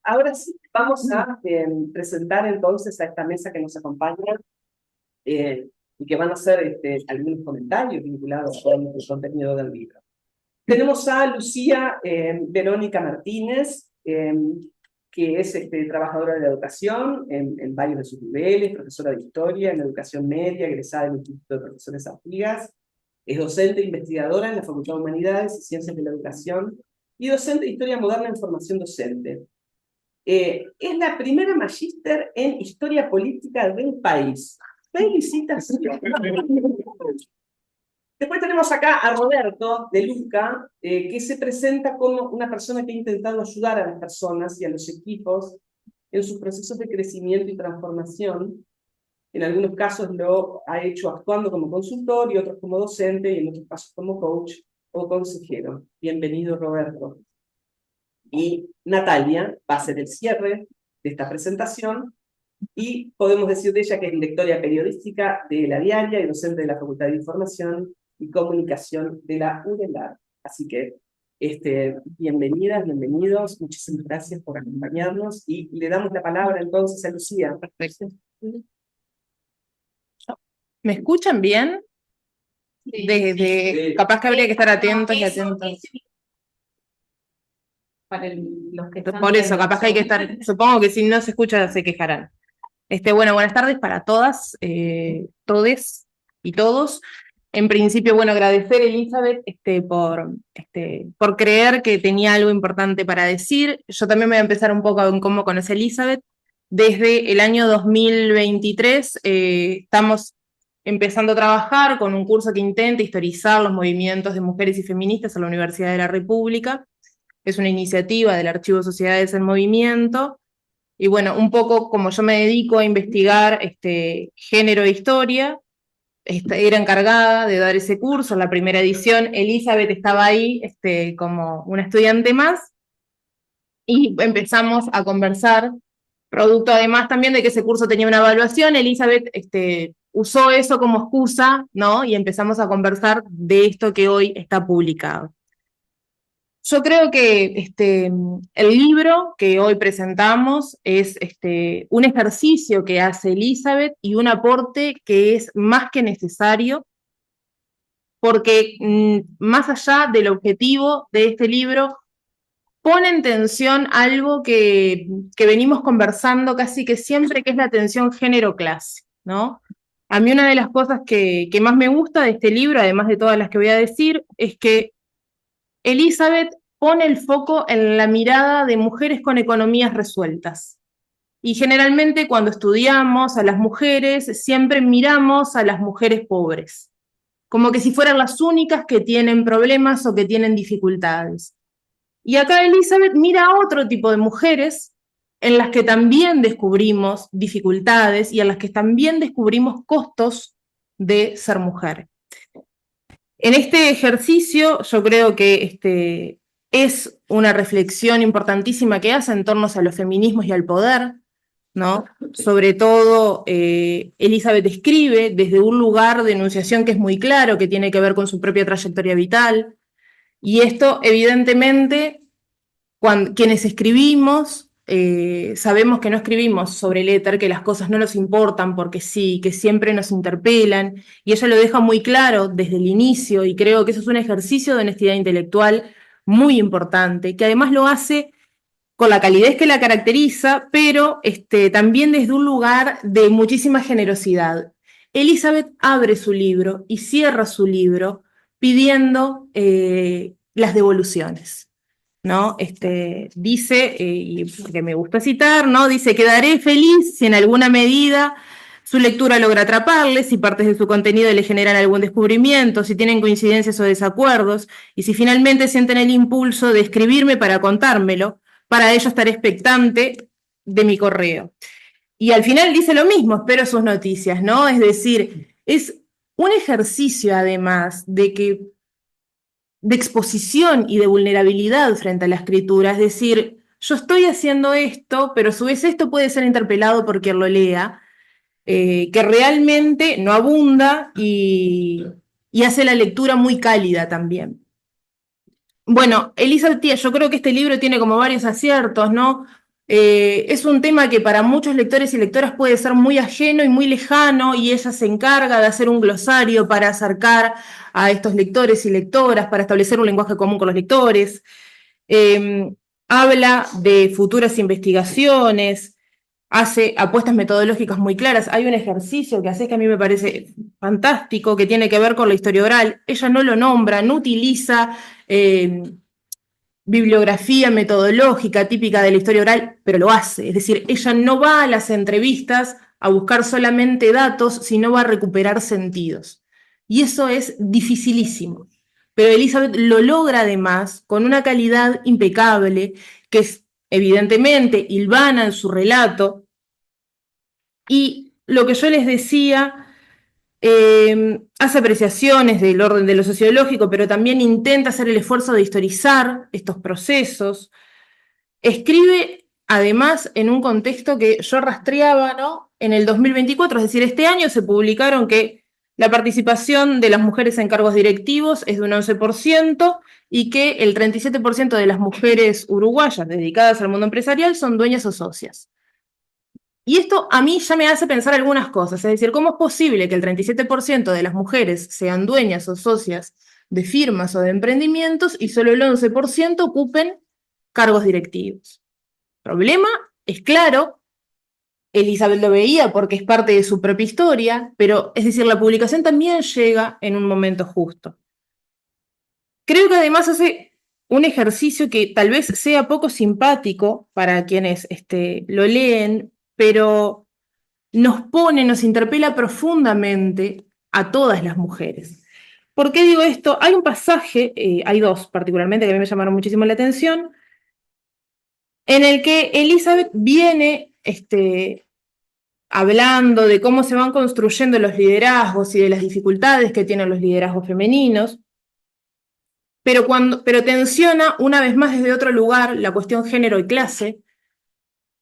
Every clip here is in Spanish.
Ahora sí, vamos a presentar entonces a esta mesa que nos acompaña y que van a hacer algunos comentarios vinculados con el contenido del libro. Tenemos a Lucía Verónica Martínez, que es trabajadora de la educación en varios de sus niveles, profesora de historia en educación media, egresada del Instituto de Profesores Artigas, es docente e investigadora en la Facultad de Humanidades y Ciencias de la Educación y docente de Historia Moderna en Formación Docente. Es la primera magíster en Historia Política del país. ¡Felicitaciones! Después tenemos acá a Roberto de Luca, que se presenta como una persona que ha intentado ayudar a las personas y a los equipos en sus procesos de crecimiento y transformación. En algunos casos lo ha hecho actuando como consultor y otros como docente y en otros casos como coach o consejero. Bienvenido, Roberto. Y Natalia va a ser el cierre de esta presentación y podemos decir de ella que es directora periodística de La Diaria y docente de la Facultad de Información y Comunicación de la UDELAR. Así que bienvenidas, bienvenidos, muchísimas gracias por acompañarnos y le damos la palabra entonces a Lucía. Perfecto. ¿Me escuchan bien? Sí. Capaz que habría que estar atentos y atentos. Para los que están Por eso, capaz que hay que estar, supongo que si no se escucha se quejarán. Bueno, buenas tardes para todas, todes y todos. En principio, bueno, agradecer a Elizabeth por creer que tenía algo importante para decir. Yo también voy a empezar un poco en cómo conocí a Elizabeth. Desde el año 2023 estamos empezando a trabajar con un curso que intenta historizar los movimientos de mujeres y feministas en la Universidad de la República. Es una iniciativa del Archivo Sociedades en Movimiento. Y bueno, un poco como yo me dedico a investigar género e historia, era encargada de dar ese curso, en la primera edición. Elizabeth estaba ahí como una estudiante más, y empezamos a conversar, producto además también de que ese curso tenía una evaluación. Elizabeth usó eso como excusa, ¿no? Y empezamos a conversar de esto que hoy está publicado. Yo creo que el libro que hoy presentamos es un ejercicio que hace Elizabeth y un aporte que es más que necesario, porque más allá del objetivo de este libro, pone en tensión algo que venimos conversando casi que siempre, que es la tensión género-clase, ¿no? A mí una de las cosas que más me gusta de este libro, además de todas las que voy a decir, es que Elizabeth pone el foco en la mirada de mujeres con economías resueltas. Y generalmente cuando estudiamos a las mujeres, siempre miramos a las mujeres pobres, como que si fueran las únicas que tienen problemas o que tienen dificultades. Y acá Elizabeth mira a otro tipo de mujeres en las que también descubrimos dificultades y en las que también descubrimos costos de ser mujer. En este ejercicio yo creo que es una reflexión importantísima que hace en torno a los feminismos y al poder, ¿no? Sobre todo, Elizabeth escribe desde un lugar de enunciación que es muy claro, que tiene que ver con su propia trayectoria vital, y esto evidentemente, quienes escribimos, sabemos que no escribimos sobre el éter, que las cosas no nos importan porque sí, que siempre nos interpelan, y ella lo deja muy claro desde el inicio, y creo que eso es un ejercicio de honestidad intelectual muy importante, que además lo hace con la calidez que la caracteriza, pero también desde un lugar de muchísima generosidad. Elizabeth abre su libro y cierra su libro pidiendo las devoluciones, ¿no? Dice, y que me gusta citar, ¿no? Dice: quedaré feliz si en alguna medida su lectura logra atraparle, si partes de su contenido le generan algún descubrimiento, si tienen coincidencias o desacuerdos, y si finalmente sienten el impulso de escribirme para contármelo. Para ello estaré expectante de mi correo. Y al final dice lo mismo: espero sus noticias, ¿no? Es decir, es un ejercicio además de exposición y de vulnerabilidad frente a la escritura, es decir, yo estoy haciendo esto, pero a su vez esto puede ser interpelado por quien lo lea, que realmente no abunda y hace la lectura muy cálida también. bueno, Elizabeth Tía, yo creo que este libro tiene como varios aciertos, ¿no? Es un tema que para muchos lectores y lectoras puede ser muy ajeno y muy lejano, y ella se encarga de hacer un glosario para acercar a estos lectores y lectoras, para establecer un lenguaje común con los lectores. Habla de futuras investigaciones, hace apuestas metodológicas muy claras. Hay un ejercicio que hace que a mí me parece fantástico, que tiene que ver con la historia oral. Ella no lo nombra, no utiliza bibliografía metodológica típica de la historia oral, pero lo hace. Es decir, ella no va a las entrevistas a buscar solamente datos, sino va a recuperar sentidos. Y eso es dificilísimo. Pero Elizabeth lo logra además con una calidad impecable, que es evidentemente hilvana en su relato. Y lo que yo les decía, hace apreciaciones del orden de lo sociológico, pero también intenta hacer el esfuerzo de historizar estos procesos. Escribe, además, en un contexto que yo rastreaba, ¿no? En el 2024, es decir, este año se publicaron que la participación de las mujeres en cargos directivos es de un 11% y que el 37% de las mujeres uruguayas dedicadas al mundo empresarial son dueñas o socias. Y esto a mí ya me hace pensar algunas cosas, es decir, ¿cómo es posible que el 37% de las mujeres sean dueñas o socias de firmas o de emprendimientos y solo el 11% ocupen cargos directivos? El problema es claro, Elizabeth lo veía porque es parte de su propia historia, pero es decir, la publicación también llega en un momento justo. Creo que además hace un ejercicio que tal vez sea poco simpático para quienes lo leen, pero nos pone, nos interpela profundamente a todas las mujeres. ¿Por qué digo esto? Hay un pasaje, hay dos particularmente que a mí me llamaron muchísimo la atención, en el que Elizabeth viene hablando de cómo se van construyendo los liderazgos y de las dificultades que tienen los liderazgos femeninos, pero tensiona una vez más desde otro lugar la cuestión género y clase,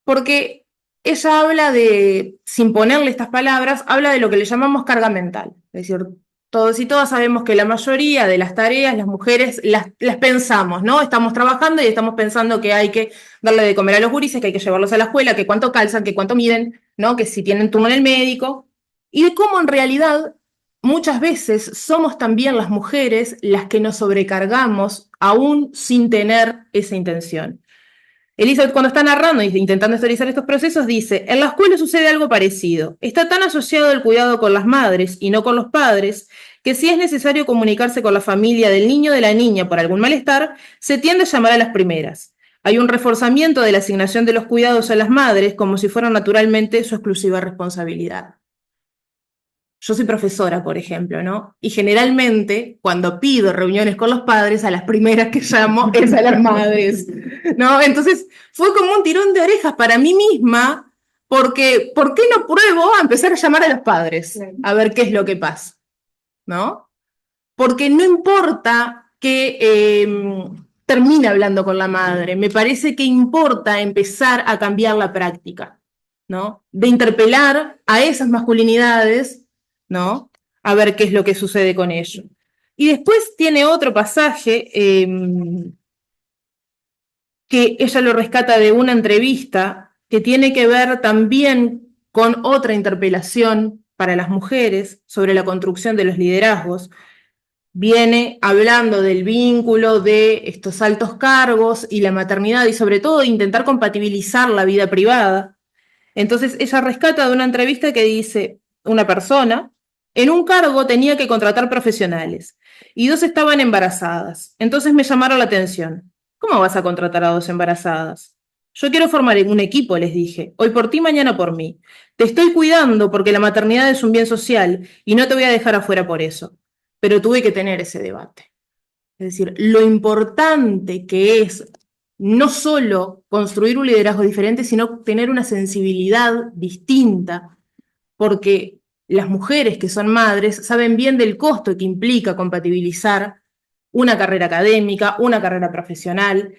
porque ella habla de, sin ponerle estas palabras, habla de lo que le llamamos carga mental. Es decir, todos y todas sabemos que la mayoría de las tareas las mujeres las pensamos, ¿no? Estamos trabajando y estamos pensando que hay que darle de comer a los gurises, que hay que llevarlos a la escuela, que cuánto calzan, que cuánto miden, ¿no? Que si tienen turno en el médico. Y de cómo en realidad muchas veces somos también las mujeres las que nos sobrecargamos aún sin tener esa intención. Elizabeth, cuando está narrando e intentando historizar estos procesos, dice: en la escuela sucede algo parecido. Está tan asociado el cuidado con las madres y no con los padres, que si es necesario comunicarse con la familia del niño o de la niña por algún malestar, se tiende a llamar a las primeras. Hay un reforzamiento de la asignación de los cuidados a las madres como si fueran naturalmente su exclusiva responsabilidad. Yo soy profesora, por ejemplo, ¿no? Y generalmente, cuando pido reuniones con los padres, a las primeras que llamo es a las madres, ¿no? Entonces, fue como un tirón de orejas para mí misma, porque ¿por qué no pruebo a empezar a llamar a los padres? A ver qué es lo que pasa, ¿no? Porque no importa que termine hablando con la madre, me parece que importa empezar a cambiar la práctica, ¿no? De interpelar a esas masculinidades, ¿no? A ver qué es lo que sucede con ello. Y después tiene otro pasaje que ella lo rescata de una entrevista que tiene que ver también con otra interpelación para las mujeres sobre la construcción de los liderazgos. Viene hablando del vínculo de estos altos cargos y la maternidad y sobre todo de intentar compatibilizar la vida privada. Entonces ella rescata de una entrevista que dice, una persona, en un cargo tenía que contratar profesionales y dos estaban embarazadas. Entonces me llamaron la atención. ¿Cómo vas a contratar a dos embarazadas? Yo quiero formar un equipo, les dije. Hoy por ti, mañana por mí. Te estoy cuidando porque la maternidad es un bien social y no te voy a dejar afuera por eso. Pero tuve que tener ese debate. Es decir, lo importante que es no solo construir un liderazgo diferente, sino tener una sensibilidad distinta, porque las mujeres que son madres saben bien del costo que implica compatibilizar una carrera académica, una carrera profesional,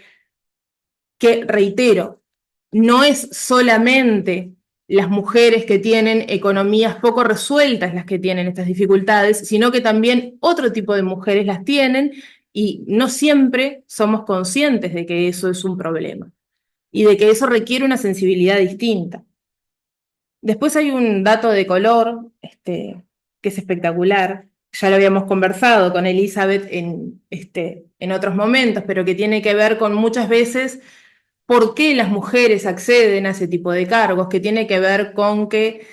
que, reitero, no es solamente las mujeres que tienen economías poco resueltas las que tienen estas dificultades, sino que también otro tipo de mujeres las tienen y no siempre somos conscientes de que eso es un problema y de que eso requiere una sensibilidad distinta. Después hay un dato de color que es espectacular, ya lo habíamos conversado con Elizabeth en otros momentos, pero que tiene que ver con muchas veces por qué las mujeres acceden a ese tipo de cargos, que tiene que ver con que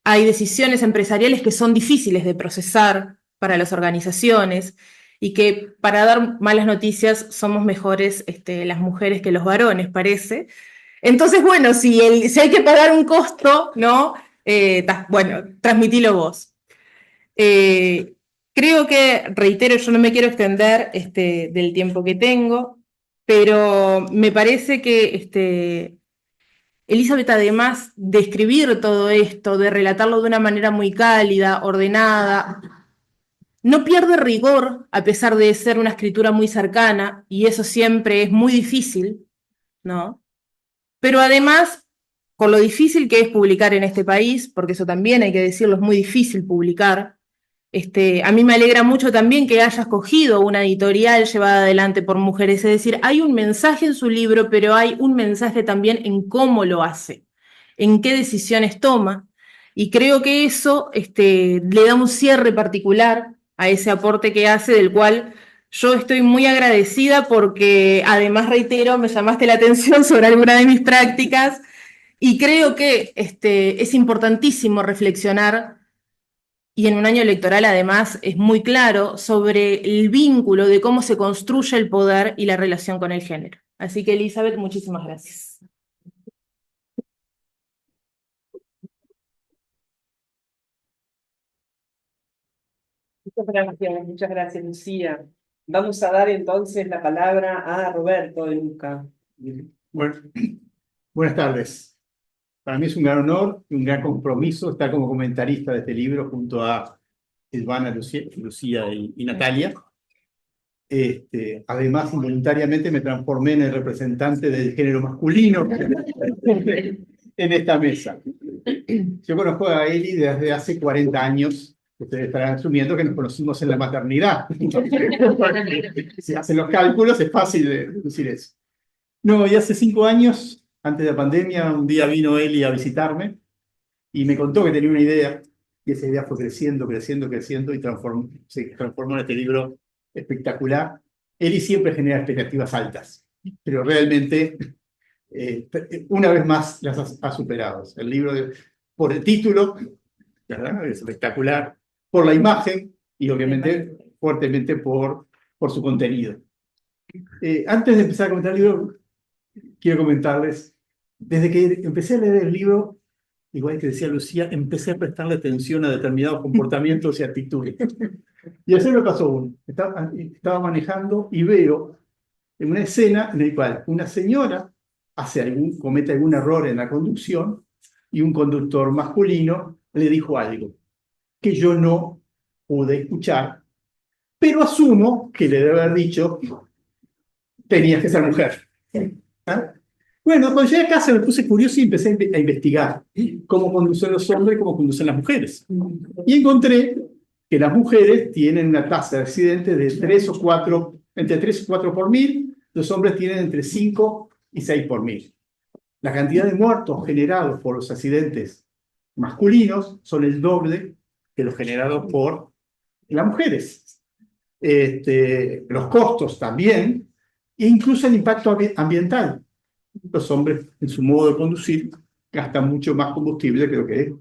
hay decisiones empresariales que son difíciles de procesar para las organizaciones y que para dar malas noticias somos mejores las mujeres que los varones, parece. Entonces, bueno, si hay que pagar un costo, ¿no? Bueno, transmitilo vos. Creo que, reitero, yo no me quiero extender del tiempo que tengo, pero me parece que Elizabeth, además de escribir todo esto, de relatarlo de una manera muy cálida, ordenada, no pierde rigor a pesar de ser una escritura muy cercana, y eso siempre es muy difícil, ¿no? Pero además, por lo difícil que es publicar en este país, porque eso también hay que decirlo, es muy difícil publicar, a mí me alegra mucho también que haya escogido una editorial llevada adelante por mujeres, es decir, hay un mensaje en su libro, pero hay un mensaje también en cómo lo hace, en qué decisiones toma, y creo que eso le da un cierre particular a ese aporte que hace, del cual yo estoy muy agradecida porque, además, reitero, me llamaste la atención sobre alguna de mis prácticas y creo que es importantísimo reflexionar, y en un año electoral además es muy claro, sobre el vínculo de cómo se construye el poder y la relación con el género. Así que, Elizabeth, muchísimas gracias. Muchas gracias, Lucía. Vamos a dar entonces la palabra a Roberto de Luca. Bueno, buenas tardes. Para mí es un gran honor y un gran compromiso estar como comentarista de este libro junto a Silvana, Lucía y Natalia. Además, involuntariamente me transformé en el representante del género masculino en esta mesa. Yo conozco a Eli desde hace 40 años. Ustedes estarán asumiendo que nos conocimos en la maternidad. Si hacen los cálculos, es fácil de decir eso. No, y hace 5 años, antes de la pandemia, un día vino Eli a visitarme y me contó que tenía una idea, y esa idea fue creciendo, creciendo, creciendo, y se transformó en este libro espectacular. Eli siempre genera expectativas altas, pero realmente, una vez más, las ha superado. El libro, por el título, ¿verdad?, es espectacular, por la imagen y obviamente fuertemente por su contenido. Antes de empezar a comentar el libro, quiero comentarles, desde que empecé a leer el libro, igual que decía Lucía, empecé a prestarle atención a determinados comportamientos y actitudes. Y ayer me pasó uno. Estaba manejando y veo en una escena en la cual una señora comete algún error en la conducción y un conductor masculino le dijo algo que yo no pude escuchar, pero asumo que le debe haber dicho: tenías que ser mujer. ¿Ah? Bueno, cuando llegué a casa me puse curioso y empecé a investigar cómo conducen los hombres y cómo conducen las mujeres. Y encontré que las mujeres tienen una tasa de accidentes de entre 3 o 4 por 1000, los hombres tienen entre 5 y 6 por 1000. La cantidad de muertos generados por los accidentes masculinos son el doble que los generados por las mujeres. Los costos también, e incluso el impacto ambiental. Los hombres, en su modo de conducir, gastan mucho más combustible que lo que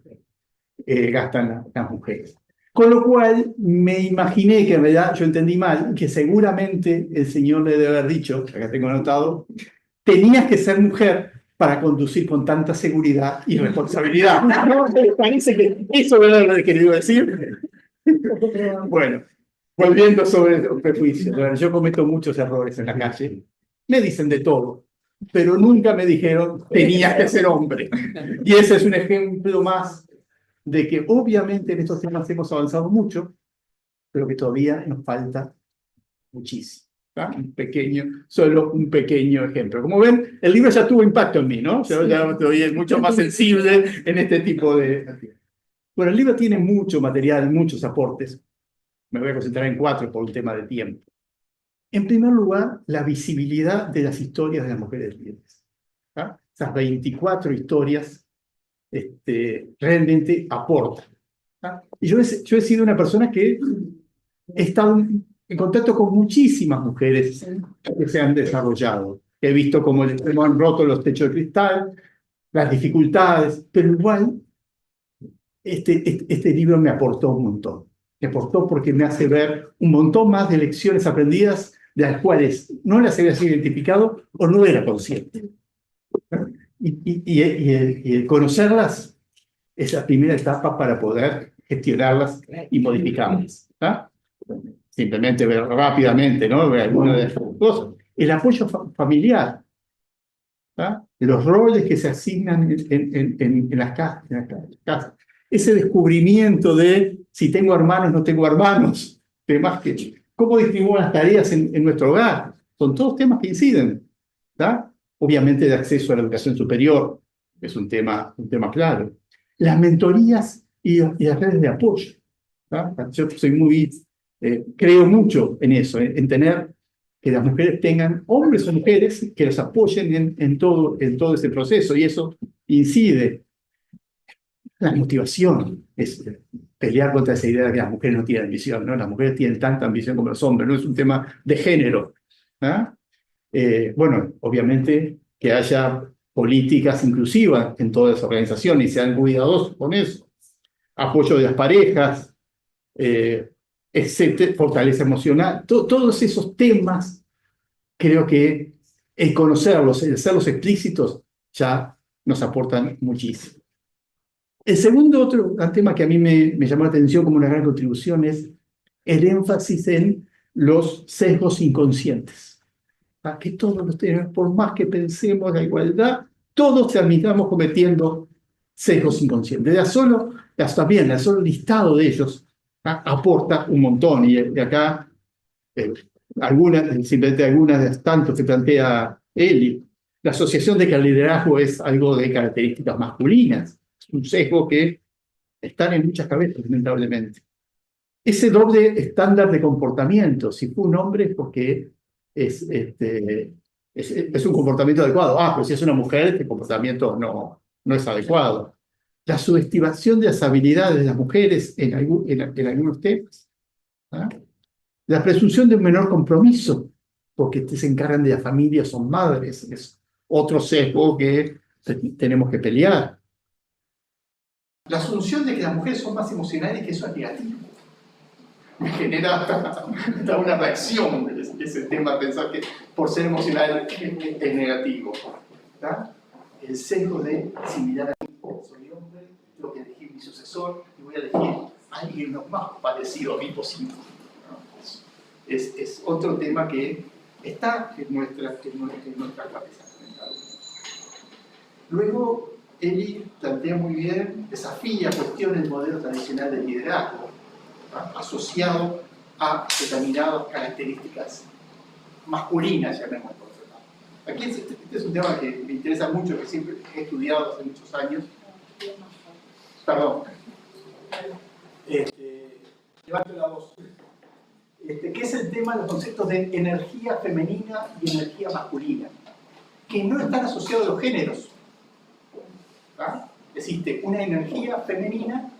gastan las mujeres. Con lo cual, me imaginé que en realidad yo entendí mal, que seguramente el señor le debe haber dicho, acá tengo anotado, tenías que ser mujer para conducir con tanta seguridad y responsabilidad. ¿No? ¿Me parece que eso era lo que quería decir? Bueno, volviendo sobre los prejuicios. Bueno, yo cometo muchos errores en la calle. Me dicen de todo, pero nunca me dijeron tenías que ser hombre. Y ese es un ejemplo más de que obviamente en estos temas hemos avanzado mucho, pero que todavía nos falta muchísimo. Solo un pequeño ejemplo. Como ven, el libro ya tuvo impacto en mí, ¿no? Yo ya estoy mucho más sensible en este tipo de... Bueno, el libro tiene mucho material, muchos aportes. Me voy a concentrar en 4 por un tema de tiempo. En primer lugar, la visibilidad de las historias de las mujeres líderes. ¿Ah? Esas 24 historias realmente aportan. ¿Ah? Y yo he sido una persona que he estado en contacto con muchísimas mujeres que se han desarrollado. He visto cómo han roto los techos de cristal, las dificultades, pero igual este libro me aportó un montón. Me aportó porque me hace ver un montón más de lecciones aprendidas de las cuales no las había sido identificado o no era consciente. Y el conocerlas es la primera etapa para poder gestionarlas y modificarlas. ¿Ah? Simplemente ver rápidamente, ¿no? Ver algunas de las cosas. El apoyo familiar. ¿Ah? Los roles que se asignan en las casas. Ese descubrimiento de si tengo hermanos, no tengo hermanos. Temas que, cómo distribuimos las tareas en nuestro hogar. Son todos temas que inciden. ¿Tá? Obviamente de acceso a la educación superior. Es un tema claro. Las mentorías y las redes de apoyo. ¿Tá? Yo soy creo mucho en eso, en tener que las mujeres tengan, hombres o mujeres, que los apoyen en todo ese proceso, y eso incide. La motivación es pelear contra esa idea de que las mujeres no tienen ambición, ¿no? Las mujeres tienen tanta ambición como los hombres, no es un tema de género. ¿Ah? Bueno, obviamente que haya políticas inclusivas en todas las organizaciones y sean cuidadosos con eso. Apoyo de las parejas, fortaleza emocional, todos esos temas, creo que el conocerlos, el hacerlos explícitos, ya nos aportan muchísimo. El segundo otro tema que a mí me llamó la atención como una gran contribución es el énfasis en los sesgos inconscientes. ¿Ah? Que todos los tenemos, por más que pensemos la igualdad, todos terminamos cometiendo sesgos inconscientes. También el solo listado de ellos, ¿ah? Aporta un montón. Y acá, simplemente algunas de las tantos que plantea Eli. La asociación de que el liderazgo es algo de características masculinas. Es un sesgo que está en muchas cabezas, lamentablemente. Ese doble estándar de comportamiento, si fue un hombre es porque es un comportamiento adecuado. Pero si es una mujer, este comportamiento no es adecuado. La subestimación de las habilidades de las mujeres en algunos temas. ¿Ah? La presunción de un menor compromiso, porque se encargan de la familia, son madres. Es otro sesgo que tenemos que pelear. La asunción de que las mujeres son más emocionales y que eso es negativo. Me genera hasta una reacción ese tema, pensar que por ser emocional es negativo. ¿Tá? El sesgo de similar a mí, soy hombre, tengo que elegir mi sucesor y voy a elegir a alguien lo más parecido a mí posible. ¿No? Es otro tema que está en nuestra cabeza. Luego, Eli plantea muy bien, desafía cuestiones del modelo tradicional de liderazgo, ¿no? Asociado a determinadas características masculinas, llamémoslo. Aquí este es un tema que me interesa mucho, que siempre he estudiado hace muchos años. Perdón. Levanto la voz. Que es el tema de los conceptos de energía femenina y energía masculina, que no están asociados a los géneros. ¿Ah? Existe una energía femenina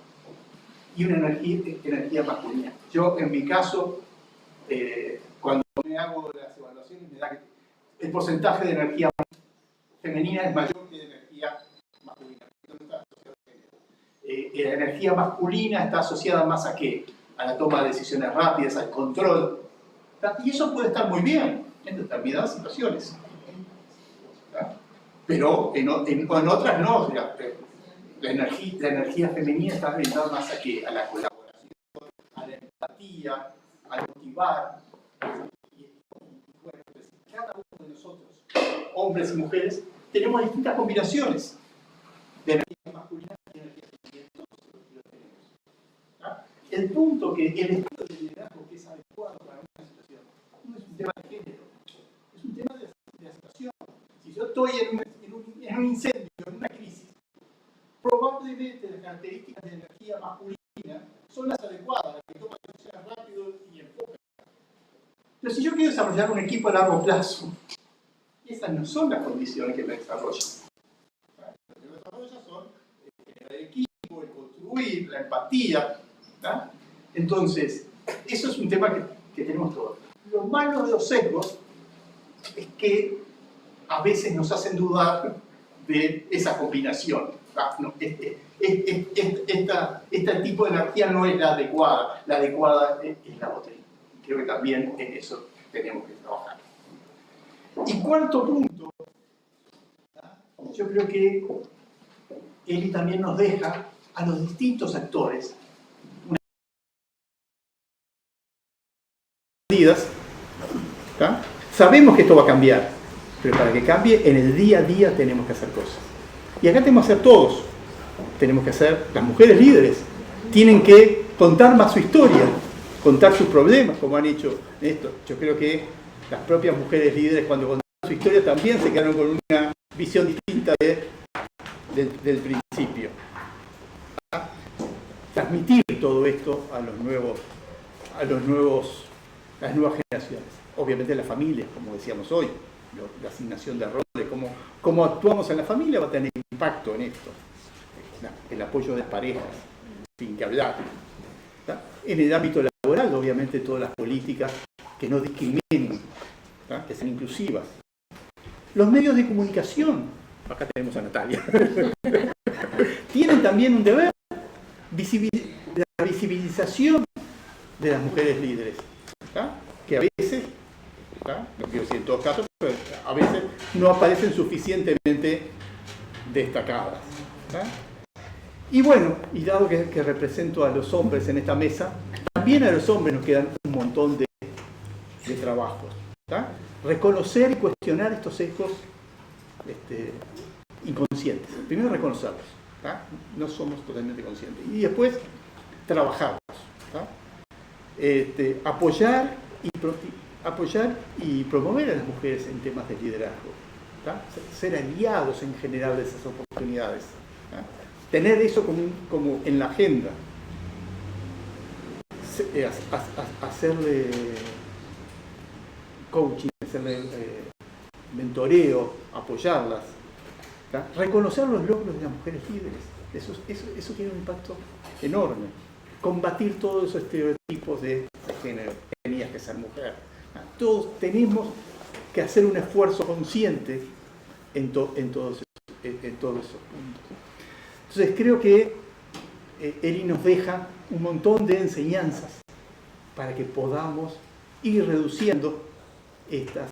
y una energía masculina. Yo, en mi caso, cuando me hago las evaluaciones, me da que el porcentaje de energía femenina es mayor que de energía masculina. La energía masculina está asociada más a ¿qué? A la toma de decisiones rápidas, al control. Y eso puede estar muy bien en determinadas situaciones. Pero en otras no. La energía femenina está orientada más a ¿qué? A la colaboración, a la empatía, a motivar. Cada uno de nosotros, hombres y mujeres, tenemos distintas combinaciones de energía masculina y energía femenina. Todos lo tenemos. ¿Ah? El punto que el estilo de liderazgo que es adecuado para una situación no es un tema de género, es un tema de situación. Si yo estoy en un incendio, en una crisis, probablemente las características de energía masculina son las adecuadas, las que toman decisiones rápido y enfocan. Pero si yo quiero desarrollar desarrollar un equipo a largo plazo. Y esas no son las condiciones que lo desarrollan. Lo que lo desarrolla son el equipo, el construir, la empatía. ¿Tá? Entonces, eso es un tema que tenemos todos. Lo malo de los sesgos es que a veces nos hacen dudar de esa combinación. No, este tipo de energía no es la adecuada es la otra. Creo que también en eso tenemos que trabajar. Y cuarto punto, yo creo que Eli también nos deja a los distintos actores medidas. Sabemos que esto va a cambiar, pero para que cambie en el día a día tenemos que hacer cosas. Y acá tenemos que hacer todos. Tenemos que hacer, las mujeres líderes tienen que contar más su historia, contar sus problemas, como han hecho esto. Yo creo que las propias mujeres líderes, cuando contaron su historia, también se quedaron con una visión distinta del principio. Transmitir todo esto a las nuevas generaciones. Obviamente las familias, como decíamos hoy, la asignación de roles, cómo actuamos en la familia va a tener impacto en esto. El apoyo de parejas, sin que hablar. ¿Tá? En el ámbito laboral, obviamente, todas las políticas que no discriminen, ¿tá? Que sean inclusivas. Los medios de comunicación, acá tenemos a Natalia, tienen también un deber, la visibilización de las mujeres líderes, ¿tá? Que a veces, ¿tá? No quiero decir en todos casos, pero a veces no aparecen suficientemente destacadas. ¿Tá? Y bueno, y dado que represento a los hombres en esta mesa, también a los hombres nos quedan un montón de trabajos. ¿Tá? Reconocer y cuestionar estos sesgos inconscientes. Primero reconocerlos, ¿tá? No somos totalmente conscientes. Y después trabajarlos. ¿Tá? Apoyar y promover a las mujeres en temas de liderazgo. ¿Tá? Ser aliados en general de esas oportunidades. ¿Tá? Tener eso como en la agenda. Hacerle coaching, hacerle mentoreo, apoyarlas. ¿Tá? Reconocer los logros de las mujeres líderes. Eso tiene un impacto enorme. Combatir todos esos estereotipos de género. Tenías que ser mujer. ¿Tá? Todos tenemos que hacer un esfuerzo consciente en todos esos puntos. Entonces creo que Eli nos deja un montón de enseñanzas para que podamos ir reduciendo estas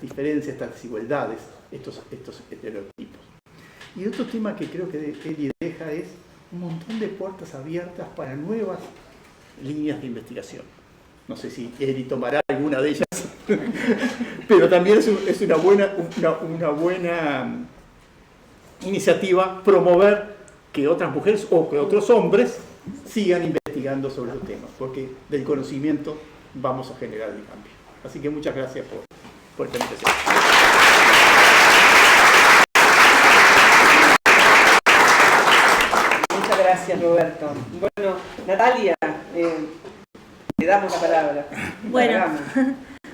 diferencias, estas desigualdades, estos estereotipos. Y otro tema que creo que Eli deja es un montón de puertas abiertas para nuevas líneas de investigación. No sé si Eli tomará alguna de ellas, pero también es una buena iniciativa promover que otras mujeres o que otros hombres sigan investigando sobre los temas, porque del conocimiento vamos a generar el cambio. Así que muchas gracias por esta invitación. Muchas gracias, Roberto. Bueno, Natalia, le damos la palabra.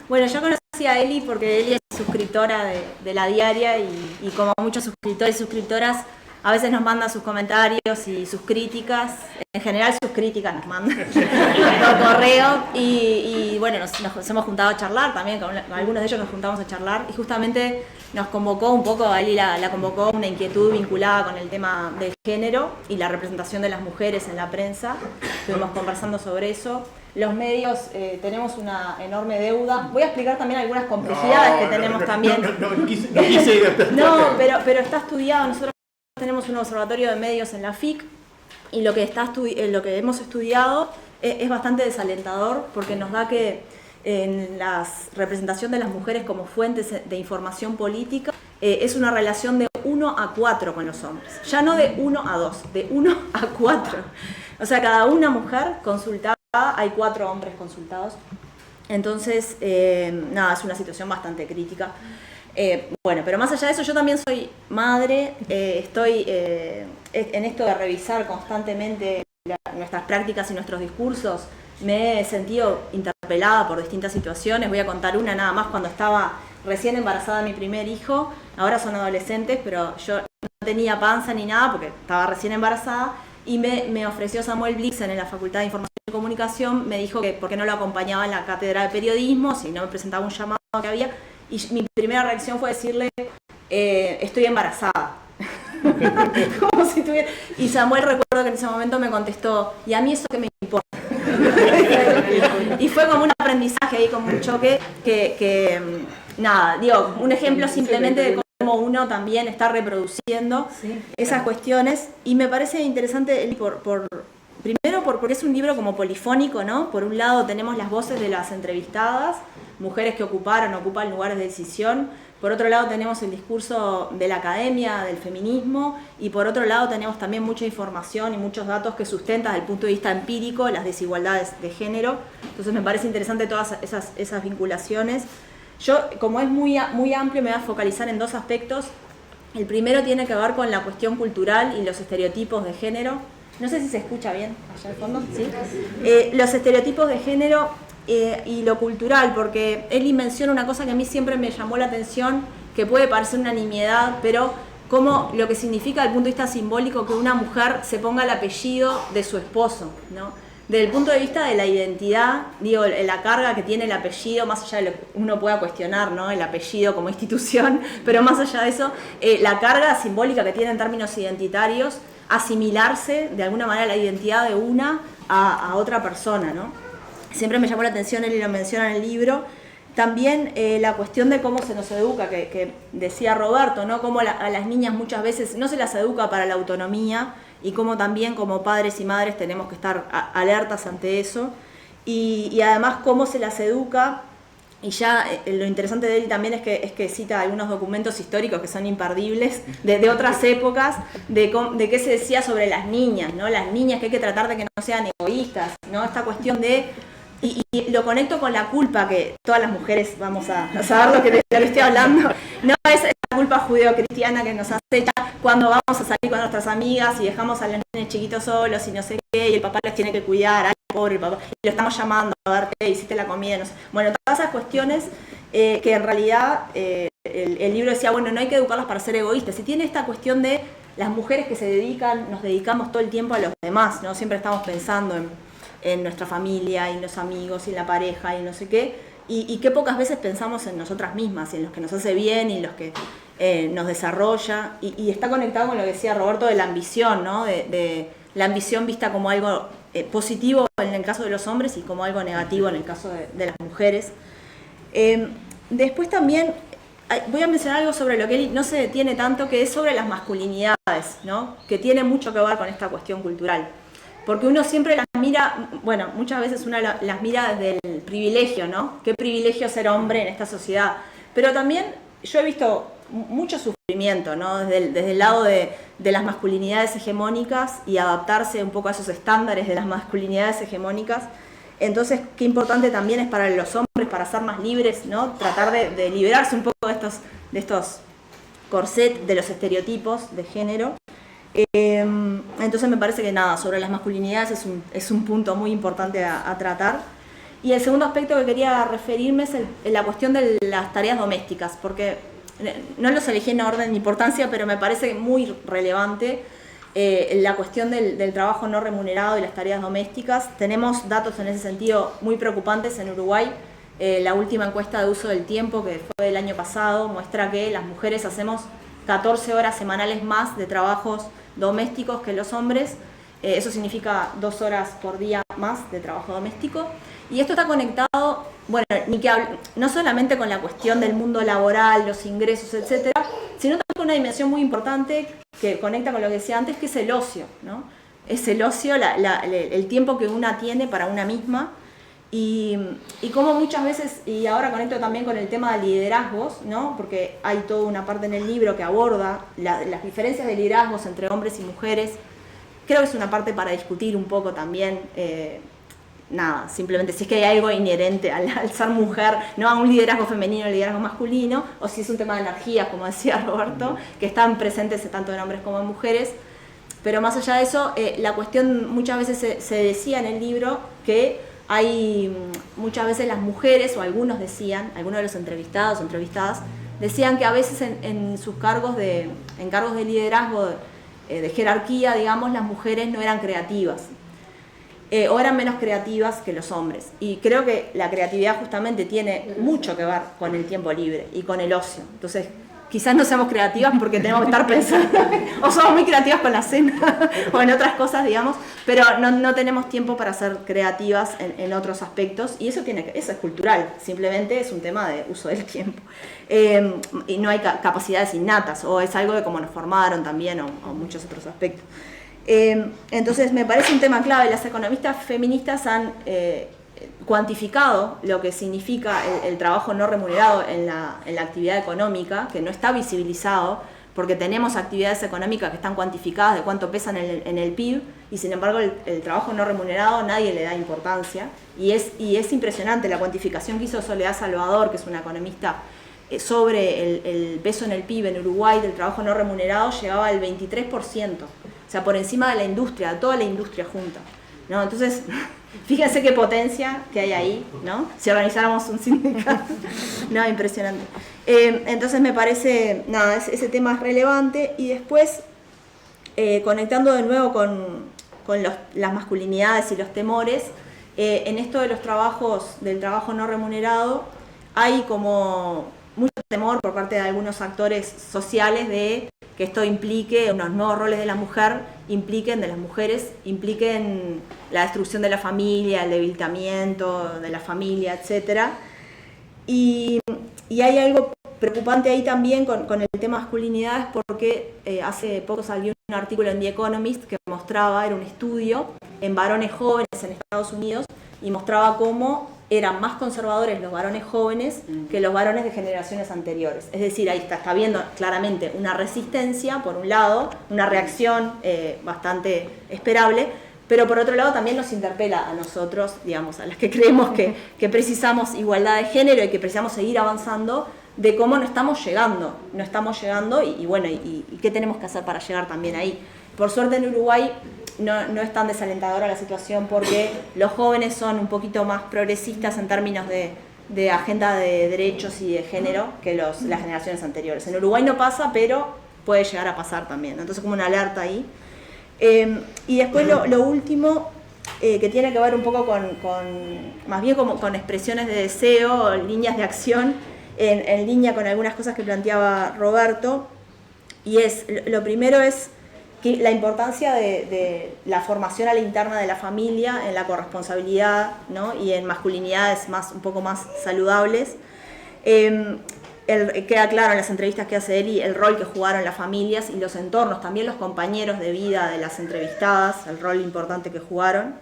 Bueno, yo conocí a Eli porque Eli es suscriptora de La Diaria y como muchos suscriptores y suscriptoras, a veces nos manda sus comentarios y sus críticas. En general sus críticas nos mandan por correo y bueno, nos hemos juntado a charlar también, con algunos de ellos nos juntamos a charlar y justamente nos convocó un poco, a Eli la convocó una inquietud vinculada con el tema del género y la representación de las mujeres en la prensa. Estuvimos conversando sobre eso. Los medios tenemos una enorme deuda. Voy a explicar también algunas complejidades que tenemos también. No, pero está estudiado. Nosotros tenemos un observatorio de medios en la FIC y lo que hemos estudiado es bastante desalentador porque nos da que en la representación de las mujeres como fuentes de información política es una relación de 1 a 4 con los hombres. Ya no de 1 a 2, de 1 a 4. O sea, cada una mujer consultada, hay 4 hombres consultados. Entonces, nada, es una situación bastante crítica. Bueno, pero más allá de eso, yo también soy madre, estoy en esto de revisar constantemente nuestras prácticas y nuestros discursos. Me he sentido interpelada por distintas situaciones. Voy a contar una nada más. Cuando estaba recién embarazada de mi primer hijo, ahora son adolescentes, pero yo no tenía panza ni nada porque estaba recién embarazada, y me ofreció Samuel Blixen en la Facultad de Información y Comunicación, me dijo que por qué no lo acompañaba en la cátedra de periodismo, si no me presentaba un llamado que había, y mi primera reacción fue decirle, estoy embarazada. Como si tuviera... Y Samuel, recuerdo que en ese momento me contestó, ¿y a mí eso qué me importa? Y fue como un aprendizaje ahí, como un choque nada, digo, un ejemplo simplemente de cómo uno también está reproduciendo esas cuestiones. Y me parece interesante primero porque es un libro como polifónico, ¿no? Por un lado tenemos las voces de las entrevistadas, mujeres que ocupan lugares de decisión. Por otro lado tenemos el discurso de la academia, del feminismo, y por otro lado tenemos también mucha información y muchos datos que sustentan desde el punto de vista empírico las desigualdades de género. Entonces me parece interesante todas esas vinculaciones. Yo, como es muy amplio, me voy a focalizar en dos aspectos. El primero tiene que ver con la cuestión cultural y los estereotipos de género. No sé si se escucha bien allá al fondo, ¿sí? Los estereotipos de género y lo cultural, porque Eli menciona una cosa que a mí siempre me llamó la atención, que puede parecer una nimiedad, pero como lo que significa desde el punto de vista simbólico que una mujer se ponga el apellido de su esposo, ¿no? Desde el punto de vista de la identidad, digo, la carga que tiene el apellido, más allá de lo que uno pueda cuestionar, ¿no? El apellido como institución, pero más allá de eso, la carga simbólica que tiene en términos identitarios, asimilarse de alguna manera la identidad de una a otra persona, ¿no? Siempre me llamó la atención, él lo menciona en el libro, también la cuestión de cómo se nos educa, que decía Roberto, ¿no? Cómo a las niñas muchas veces no se las educa para la autonomía, y cómo también como padres y madres tenemos que estar alertas ante eso, y además cómo se las educa. Y ya lo interesante de él también es que cita algunos documentos históricos que son imperdibles, de otras épocas, de qué se decía sobre las niñas, ¿no? Las niñas, que hay que tratar de que no sean egoístas, ¿no? Esta cuestión de... Y lo conecto con la culpa que todas las mujeres vamos a saber lo que le estoy hablando. No es la culpa judeocristiana que nos acecha cuando vamos a salir con nuestras amigas y dejamos a los niños chiquitos solos y no sé qué, y el papá los tiene que cuidar, ay, pobre papá, y lo estamos llamando a ver qué hiciste la comida, no sé. Bueno, todas esas cuestiones que en realidad el libro decía, bueno, no hay que educarlas para ser egoístas. Y tiene esta cuestión de las mujeres que nos dedicamos todo el tiempo a los demás, ¿no? Siempre estamos pensando en nuestra familia, y en los amigos, y en la pareja, y no sé qué, y qué pocas veces pensamos en nosotras mismas, y en los que nos hace bien, y en los que nos desarrolla, y está conectado con lo que decía Roberto de la ambición, ¿no? De la ambición vista como algo positivo en el caso de los hombres y como algo negativo en el caso de las mujeres. Después también voy a mencionar algo sobre lo que él no se detiene tanto, que es sobre las masculinidades, ¿no? Que tiene mucho que ver con esta cuestión cultural. Porque uno siempre las mira, bueno, muchas veces uno las mira desde el privilegio, ¿no? Qué privilegio ser hombre en esta sociedad. Pero también yo he visto mucho sufrimiento, ¿no? Desde el lado de las masculinidades hegemónicas y adaptarse un poco a esos estándares de las masculinidades hegemónicas. Entonces, qué importante también es para los hombres, para ser más libres, ¿no? Tratar de liberarse un poco de estos corsets, de los estereotipos de género. Entonces me parece que nada, sobre las masculinidades es un punto muy importante a tratar. Y el segundo aspecto que quería referirme es la cuestión de las tareas domésticas, porque no los elegí en orden de importancia, pero me parece muy relevante la cuestión del trabajo no remunerado y las tareas domésticas. Tenemos datos en ese sentido muy preocupantes en Uruguay. La última encuesta de uso del tiempo, que fue del año pasado, muestra que las mujeres hacemos 14 horas semanales más de trabajos domésticos que los hombres. Eso significa 2 horas por día más de trabajo doméstico. Y esto está conectado, bueno, no solamente con la cuestión del mundo laboral, los ingresos, etcétera, sino también con una dimensión muy importante que conecta con lo que decía antes, que es el ocio, ¿no? Es el ocio, el tiempo que una tiene para una misma. Y como muchas veces, y ahora conecto también con el tema de liderazgos, ¿no? Porque hay toda una parte en el libro que aborda las diferencias de liderazgos entre hombres y mujeres. Creo que es una parte para discutir un poco también, nada, simplemente si es que hay algo inherente al ser mujer, no a un liderazgo femenino, un liderazgo masculino, o si es un tema de energías, como decía Roberto, que están presentes tanto en hombres como en mujeres. Pero más allá de eso, la cuestión muchas veces se decía en el libro que hay muchas veces las mujeres, o algunos decían, algunos de los entrevistados o entrevistadas, decían que a veces en sus cargos en cargos de liderazgo, de jerarquía, digamos, las mujeres no eran creativas. O eran menos creativas que los hombres. Y creo que la creatividad justamente tiene mucho que ver con el tiempo libre y con el ocio. Entonces, quizás no seamos creativas porque tenemos que estar pensando, o somos muy creativas con la cena, o en otras cosas, digamos, pero no tenemos tiempo para ser creativas en otros aspectos, y eso es cultural, simplemente es un tema de uso del tiempo. Y no hay capacidades innatas, o es algo de cómo nos formaron también, o muchos otros aspectos. Entonces me parece un tema clave. Las economistas feministas han cuantificado lo que significa el trabajo no remunerado en la actividad económica, que no está visibilizado, porque tenemos actividades económicas que están cuantificadas de cuánto pesan en el PIB, y sin embargo el trabajo no remunerado nadie le da importancia, y es impresionante la cuantificación que hizo Soledad Salvador, que es una economista, sobre el peso en el PIB en Uruguay del trabajo no remunerado. Llegaba al 23%, o sea, por encima de la industria, de toda la industria junta, ¿no? Entonces, fíjense qué potencia que hay ahí, ¿no? Si organizáramos un sindicato, no, impresionante. Entonces me parece, nada, ese tema es relevante. Y después, conectando de nuevo con las masculinidades y los temores, en esto de los trabajos, del trabajo no remunerado, hay como mucho temor por parte de algunos actores sociales de que esto implique unos nuevos roles de la mujer, de las mujeres, impliquen la destrucción de la familia, el debilitamiento de la familia, etc. Y hay algo preocupante ahí también con el tema masculinidades, porque hace poco salió un artículo en The Economist que mostraba, era un estudio en varones jóvenes en Estados Unidos, y mostraba cómo eran más conservadores los varones jóvenes que los varones de generaciones anteriores. Es decir, ahí está viendo claramente una resistencia, por un lado, una reacción bastante esperable, pero por otro lado también nos interpela a nosotros, digamos, a las que creemos que precisamos igualdad de género y que precisamos seguir avanzando, de cómo no estamos llegando y bueno, y qué tenemos que hacer para llegar también ahí. Por suerte en Uruguay no es tan desalentadora la situación, porque los jóvenes son un poquito más progresistas en términos de agenda de derechos y de género que las generaciones anteriores. En Uruguay no pasa, pero puede llegar a pasar también. Entonces, como una alerta ahí. Y después lo último, que tiene que ver un poco más bien como con expresiones de deseo, líneas de acción, en línea con algunas cosas que planteaba Roberto, y lo primero es que la importancia de la formación a la interna de la familia, en la corresponsabilidad, ¿no? Y en masculinidades un poco más saludables. Queda claro en las entrevistas que hace Eli el rol que jugaron las familias y los entornos, también los compañeros de vida de las entrevistadas, el rol importante que jugaron.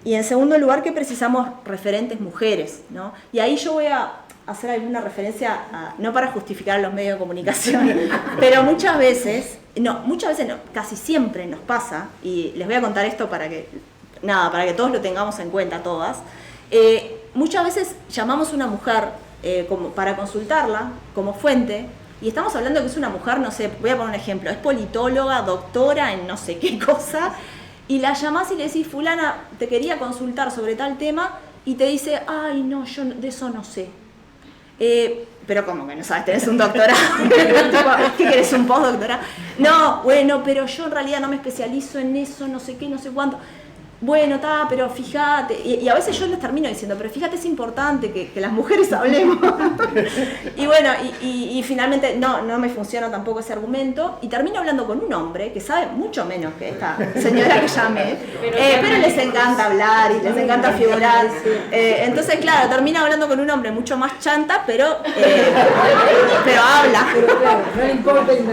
Y en segundo lugar, que precisamos referentes mujeres, ¿no? Y ahí yo voy a hacer alguna referencia, no para justificar a los medios de comunicación, pero muchas veces no, casi siempre nos pasa, y les voy a contar esto para que todos lo tengamos en cuenta, todas. Muchas veces llamamos a una mujer como para consultarla como fuente, y estamos hablando de que es una mujer, no sé, voy a poner un ejemplo, es politóloga, doctora en no sé qué cosa, y la llamás y le decís: fulana, te quería consultar sobre tal tema, y te dice: ay, no, yo de eso no sé. Pero ¿cómo que no sabes? ¿Tenés un doctorado? ¿Qué querés, un postdoctorado? No, bueno, pero yo en realidad no me especializo en eso, no sé qué, no sé cuánto. Bueno, pero fíjate, y a veces yo les termino diciendo: pero fíjate, es importante que las mujeres hablemos. Y bueno, y finalmente no me funciona tampoco ese argumento, y termino hablando con un hombre que sabe mucho menos que esta señora que llamé, pero les encanta hablar y les encanta figurar. Entonces, claro, termino hablando con un hombre mucho más chanta, pero habla.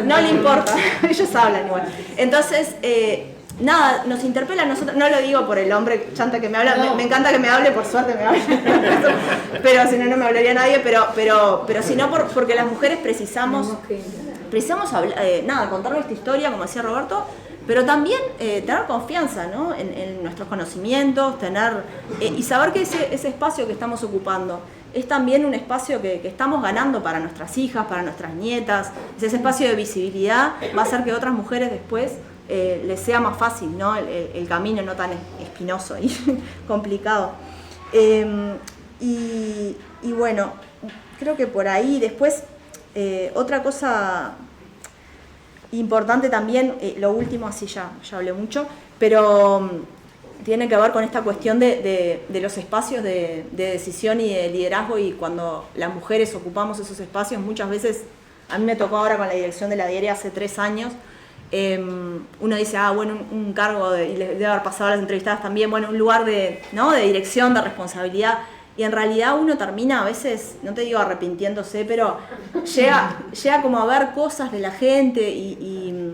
No le importa, ellos hablan igual. Entonces, nada, nos interpela a nosotros. No lo digo por el hombre chanta que me habla, me encanta que me hable, por suerte me hable, pero si no, no me hablaría nadie, pero sino porque las mujeres precisamos hablar, contar nuestra historia, como decía Roberto, pero también tener confianza, ¿no? en nuestros conocimientos, y saber que ese espacio que estamos ocupando es también un espacio que estamos ganando para nuestras hijas, para nuestras nietas. Ese espacio de visibilidad va a hacer que otras mujeres después les sea más fácil, ¿no? El camino no tan espinoso y complicado. Y bueno, creo que por ahí después, otra cosa importante también, lo último, así ya hablé mucho, pero tiene que ver con esta cuestión de los espacios de decisión y de liderazgo, y cuando las mujeres ocupamos esos espacios, muchas veces, a mí me tocó ahora con la dirección de la diaria hace 3 años, uno dice, bueno, un cargo, y les debe haber pasado a las entrevistadas también, bueno, un lugar de dirección, de responsabilidad, y en realidad uno termina a veces, no te digo arrepintiéndose, pero llega como a ver cosas de la gente y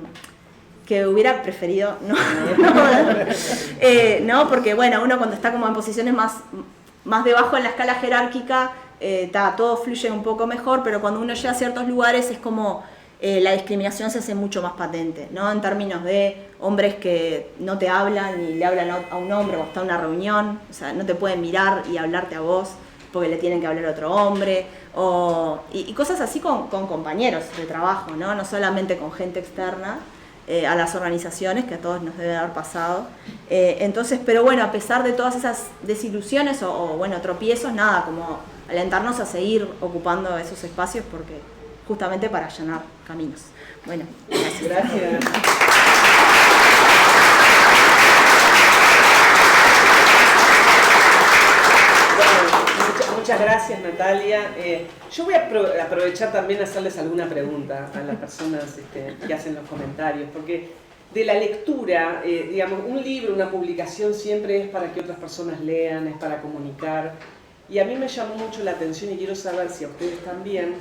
que hubiera preferido no, porque bueno, uno cuando está como en posiciones más debajo en la escala jerárquica, todo fluye un poco mejor, pero cuando uno llega a ciertos lugares es como la discriminación se hace mucho más patente, ¿no? En términos de hombres que no te hablan y le hablan a un hombre cuando está en una reunión, o sea, no te pueden mirar y hablarte a vos porque le tienen que hablar a otro hombre, y cosas así con compañeros de trabajo, ¿no? No solamente con gente externa a las organizaciones, que a todos nos debe haber pasado. Entonces, pero bueno, a pesar de todas esas desilusiones o bueno, tropiezos, nada, como alentarnos a seguir ocupando esos espacios, porque justamente para allanar caminos. Bueno, gracias. Muchas gracias, Natalia. Yo voy a aprovechar también a hacerles alguna pregunta a las personas que hacen los comentarios, porque de la lectura, digamos, un libro, una publicación siempre es para que otras personas lean, es para comunicar. Y a mí me llamó mucho la atención, y quiero saber si a ustedes también,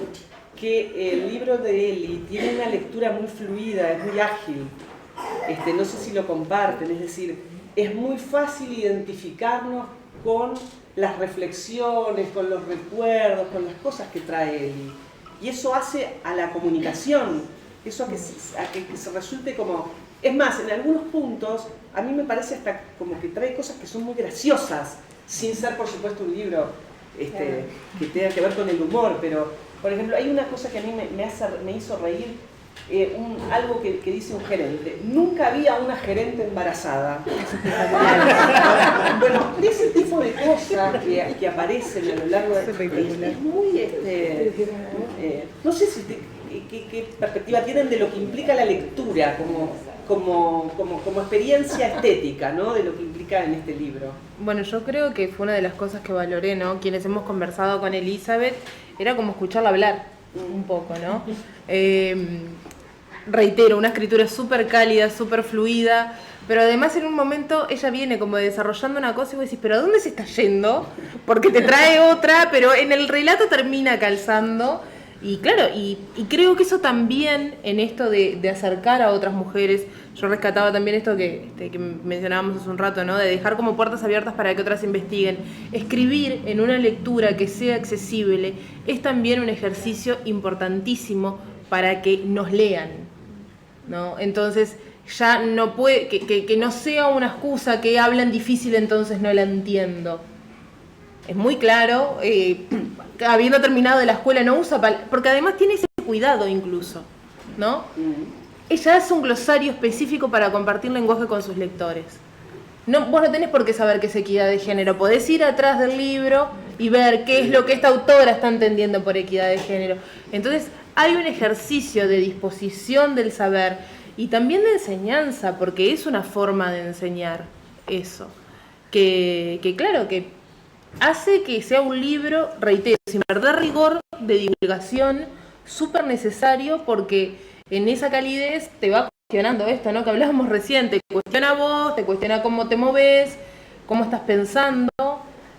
que el libro de Eli tiene una lectura muy fluida, es muy ágil. No sé si lo comparten, es decir, es muy fácil identificarnos con las reflexiones, con los recuerdos, con las cosas que trae Eli. Y eso hace a la comunicación, eso a que se resulte como... Es más, en algunos puntos, a mí me parece hasta como que trae cosas que son muy graciosas, sin ser, por supuesto, un libro que tenga que ver con el humor, pero, por ejemplo, hay una cosa que a mí me hizo reír, algo que dice un gerente: nunca había una gerente embarazada. Bueno, ese tipo de cosas que aparecen a lo largo de... Es muy... no sé si qué perspectiva tienen de lo que implica la lectura como experiencia estética, ¿no? De lo que implica en este libro. Bueno, yo creo que fue una de las cosas que valoré, ¿no? Quienes hemos conversado con Elizabeth, era como escucharla hablar un poco, ¿no? Reitero, una escritura súper cálida, súper fluida, pero además en un momento ella viene como desarrollando una cosa y vos decís, ¿pero a dónde se está yendo? Porque te trae otra, pero en el relato termina calzando. Y claro, y creo que eso también, en esto de acercar a otras mujeres, yo rescataba también esto que mencionábamos hace un rato, ¿no? De dejar como puertas abiertas para que otras investiguen. Escribir en una lectura que sea accesible es también un ejercicio importantísimo para que nos lean, ¿no? Entonces ya no puede, que no sea una excusa que hablan difícil, entonces no la entiendo. Es muy claro, habiendo terminado la escuela no usa porque además tiene ese cuidado incluso, ¿no? Ella hace un glosario específico para compartir lenguaje con sus lectores. Vos no tenés por qué saber qué es equidad de género, podés ir atrás del libro y ver qué es lo que esta autora está entendiendo por equidad de género. Entonces hay un ejercicio de disposición del saber y también de enseñanza, porque es una forma de enseñar eso, que claro, que hace que sea un libro, reitero, sin perder rigor, de divulgación, súper necesario, porque en esa calidez te va cuestionando esto, ¿no? Que hablábamos recién, te cuestiona vos, te cuestiona cómo te moves, cómo estás pensando.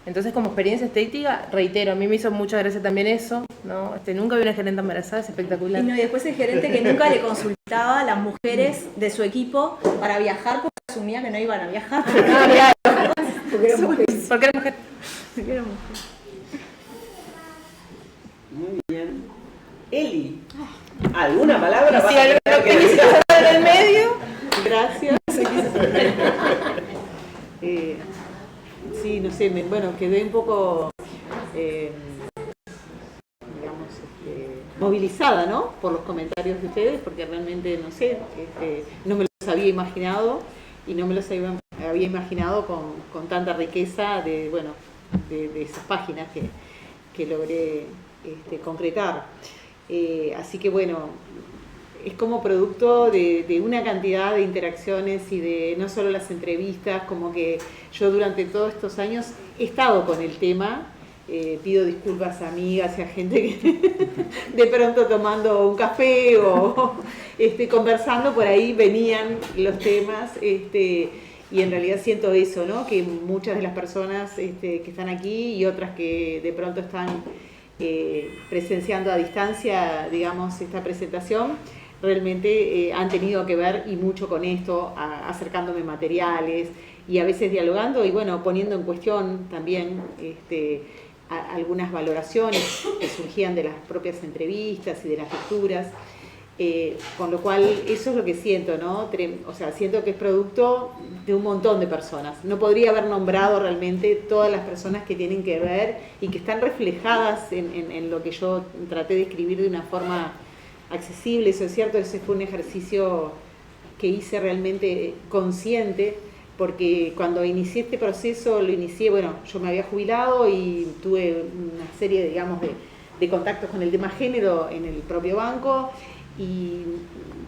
Entonces, como experiencia estética, reitero, a mí me hizo mucha gracia también eso, ¿no? Nunca vi una gerente embarazada, es espectacular. Y después el gerente que nunca le consultaba a las mujeres de su equipo para viajar, porque asumía que no iban a viajar. Porque era mujer. Porque era mujer. Muy bien. Eli, ¿alguna palabra? Sí, algo que necesitas saber en el medio. Gracias. Sí, no sé, quedé un poco, digamos, movilizada, ¿no? Por los comentarios de ustedes, porque realmente, no sé, no me los había imaginado y no me los había imaginado con tanta riqueza de, de esas páginas que logré concretar. Así que bueno, es como producto de una cantidad de interacciones y de no solo las entrevistas, como que yo durante todos estos años he estado con el tema. Pido disculpas a amigas y a gente que de pronto tomando un café o conversando por ahí venían los temas, y en realidad siento eso, ¿no? Que muchas de las personas que están aquí y otras que de pronto están presenciando a distancia, digamos, esta presentación, realmente han tenido que ver y mucho con esto, acercándome materiales y a veces dialogando y bueno, poniendo en cuestión también algunas valoraciones que surgían de las propias entrevistas y de las lecturas, con lo cual eso es lo que siento, ¿no? O sea, siento que es producto de un montón de personas. No podría haber nombrado realmente todas las personas que tienen que ver y que están reflejadas en lo que yo traté de escribir de una forma accesible. Eso es cierto, ese fue un ejercicio que hice realmente consciente, porque cuando inicié este proceso, lo inicié, bueno, yo me había jubilado y tuve una serie, digamos, de contactos con el tema género en el propio banco y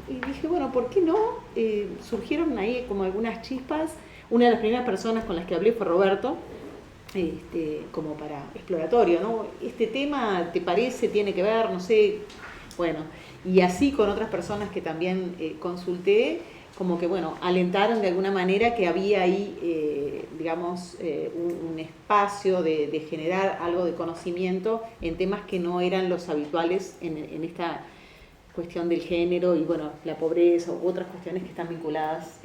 dije, bueno, ¿por qué no? Surgieron ahí como algunas chispas. Una de las primeras personas con las que hablé fue Roberto, como para exploratorio, ¿no? Este tema, ¿te parece? ¿Tiene que ver? No sé. Bueno, y así con otras personas que también consulté, como que, bueno, alentaron de alguna manera que había ahí, digamos, un espacio de generar algo de conocimiento en temas que no eran los habituales en esta cuestión del género y, bueno, la pobreza u otras cuestiones que están vinculadas,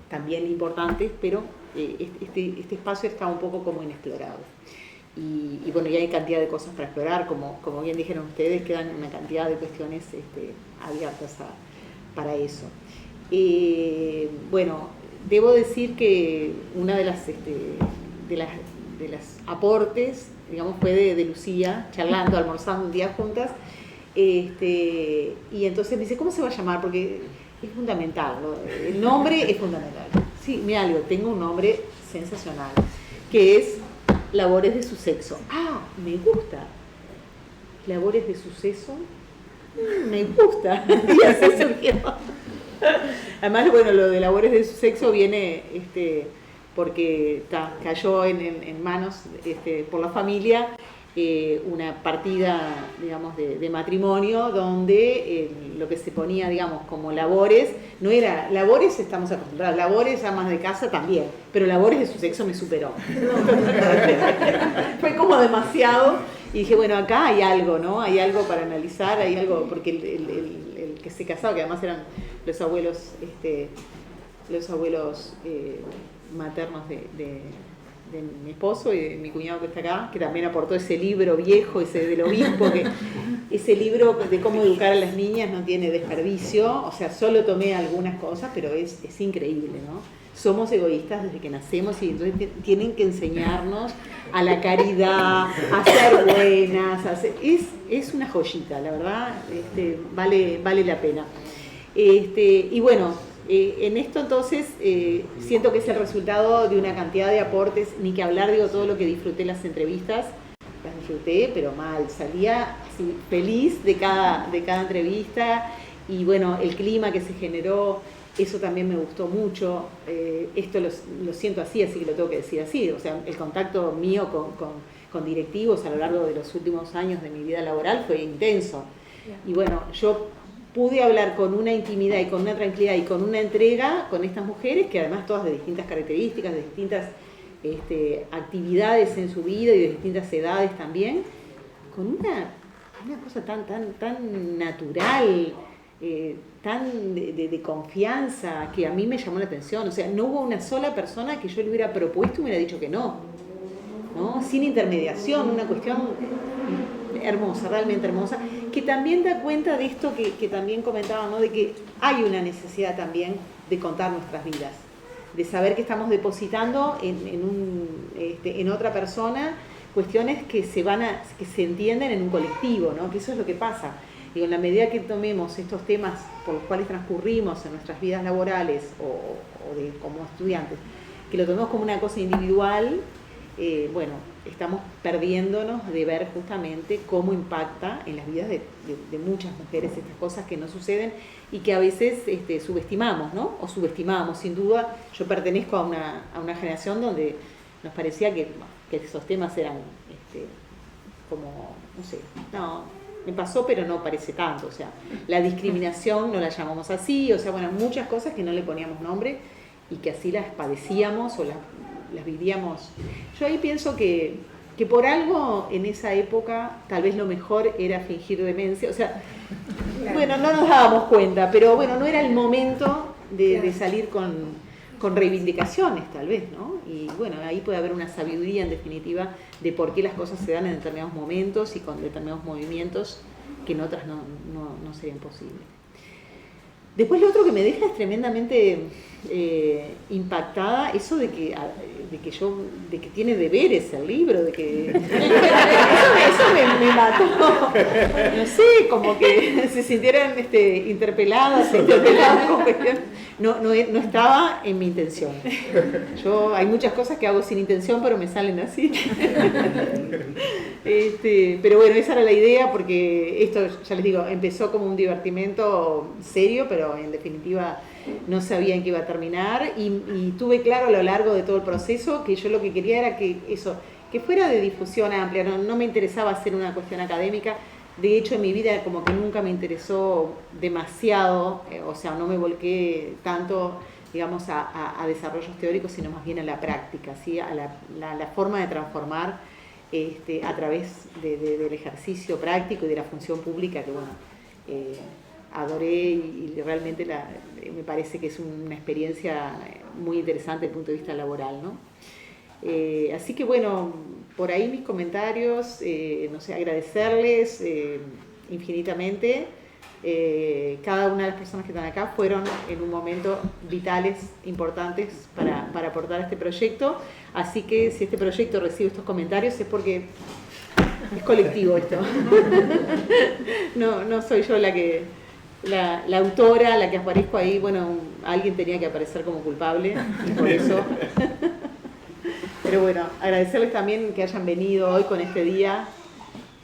también importantes, pero este espacio está un poco como inexplorado. Y bueno, ya hay cantidad de cosas para explorar, como bien dijeron ustedes, quedan una cantidad de cuestiones abiertas para eso. Bueno, debo decir que una de las aportes, digamos, fue de Lucía, charlando, almorzando un día juntas, y entonces me dice, ¿cómo se va a llamar? Porque es fundamental, ¿no? El nombre es fundamental. Sí, mira, tengo un nombre sensacional, que es Labores de su sexo. Ah, me gusta. Labores de suceso, me gusta. Y así surgió. Además, bueno, lo de Labores de su sexo viene porque cayó en manos por la familia una partida, digamos, de matrimonio donde lo que se ponía, digamos, como labores, no era labores, estamos acostumbrados, labores amas de casa también, pero labores de su sexo me superó. Fue como demasiado y dije, bueno, acá hay algo, ¿no? Hay algo para analizar, hay algo, porque el que se casaba, que además eran los abuelos maternos de mi esposo y de mi cuñado que está acá, que también aportó ese libro viejo, ese del obispo, que ese libro de cómo educar a las niñas no tiene desperdicio, o sea, solo tomé algunas cosas, pero es increíble, ¿no? Somos egoístas desde que nacemos y entonces tienen que enseñarnos a la caridad, a ser buenas, es una joyita, la verdad, vale la pena. Y bueno, en esto entonces siento que es el resultado de una cantidad de aportes, ni que hablar, digo, todo lo que disfruté en las entrevistas, las disfruté, pero mal, salía así, feliz de cada entrevista y bueno, el clima que se generó, eso también me gustó mucho, esto lo siento así que lo tengo que decir así, o sea, el contacto mío con directivos a lo largo de los últimos años de mi vida laboral fue intenso y bueno, yo pude hablar con una intimidad y con una tranquilidad y con una entrega con estas mujeres, que además todas de distintas características, de distintas actividades en su vida y de distintas edades también, con una cosa tan natural, tan de confianza, que a mí me llamó la atención. O sea, no hubo una sola persona que yo le hubiera propuesto y me hubiera dicho que no, sin intermediación, una cuestión hermosa, realmente hermosa, que también da cuenta de esto que también comentaba, ¿no? De que hay una necesidad también de contar nuestras vidas, de saber que estamos depositando en otra persona cuestiones que se entienden en un colectivo, ¿no? Que eso es lo que pasa. Digo, en la medida que tomemos estos temas por los cuales transcurrimos en nuestras vidas laborales o como estudiantes, que lo tomemos como una cosa individual, bueno, estamos perdiéndonos de ver justamente cómo impacta en las vidas de muchas mujeres estas cosas que no suceden y que a veces subestimamos, ¿no? O subestimamos, sin duda. Yo pertenezco a una generación donde nos parecía que esos temas eran como, no sé, no, me pasó pero no parece tanto, o sea, la discriminación no la llamamos así, o sea, bueno, muchas cosas que no le poníamos nombre y que así las padecíamos o las vivíamos. Yo ahí pienso que por algo en esa época tal vez lo mejor era fingir demencia, o sea, bueno, no nos dábamos cuenta, pero bueno, no era el momento de salir con reivindicaciones tal vez, ¿no? Y bueno, ahí puede haber una sabiduría en definitiva de por qué las cosas se dan en determinados momentos y con determinados movimientos que en otras no serían posibles. Después lo otro que me deja es tremendamente impactada, eso de que tiene deberes el libro, de que eso me mató. No sé, como que se sintieran interpeladas, no estaba en mi intención. Hay muchas cosas que hago sin intención, pero me salen así. Pero bueno, esa era la idea, porque esto, ya les digo, empezó como un divertimento serio, pero en definitiva no sabía en qué iba a terminar, y tuve claro a lo largo de todo el proceso que yo lo que quería era que fuera de difusión amplia, no me interesaba hacer una cuestión académica. De hecho, en mi vida como que nunca me interesó demasiado, o sea, no me volqué tanto, digamos, a desarrollos teóricos, sino más bien a la práctica, ¿sí? A la forma de transformar a través del ejercicio práctico y de la función pública, que bueno, adoré y realmente me parece que es una experiencia muy interesante desde el punto de vista laboral, ¿no? Así que bueno, por ahí mis comentarios, no sé, agradecerles infinitamente. Cada una de las personas que están acá fueron en un momento vitales, importantes para aportar a este proyecto. Así que si este proyecto recibe estos comentarios es porque es colectivo esto. No soy yo la autora, la que aparezco ahí. Bueno, alguien tenía que aparecer como culpable y por eso. Pero bueno, agradecerles también que hayan venido hoy con este día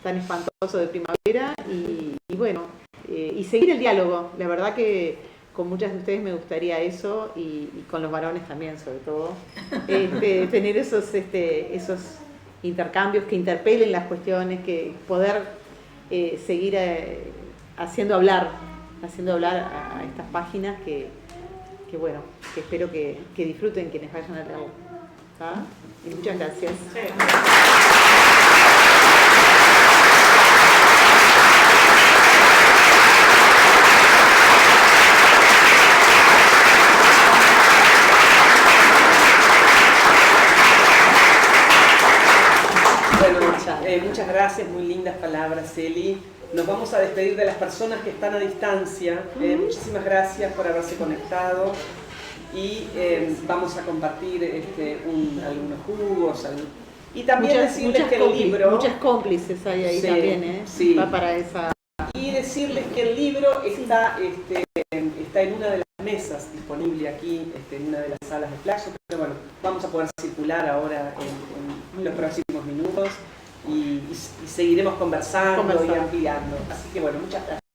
tan espantoso de primavera y bueno, y seguir el diálogo. La verdad que con muchas de ustedes me gustaría eso y con los varones también, sobre todo, tener esos intercambios que interpelen las cuestiones, que poder seguir haciendo hablar a estas páginas que bueno, que espero que disfruten quienes vayan a leerlo. ¿Ah? Y muchas gracias. Bueno, muchas gracias, muy lindas palabras, Eli. Nos vamos a despedir de las personas que están a distancia. Muchísimas gracias por haberse conectado. Y vamos a compartir algunos jugos y también decirles que el libro... Muchas cómplices hay ahí, sí, también, sí. Va para esa... Y decirles que el libro está en una de las mesas disponible aquí, en una de las salas de Flash, pero bueno, vamos a poder circular ahora en los próximos minutos y seguiremos conversando y ampliando. Así que bueno, muchas gracias.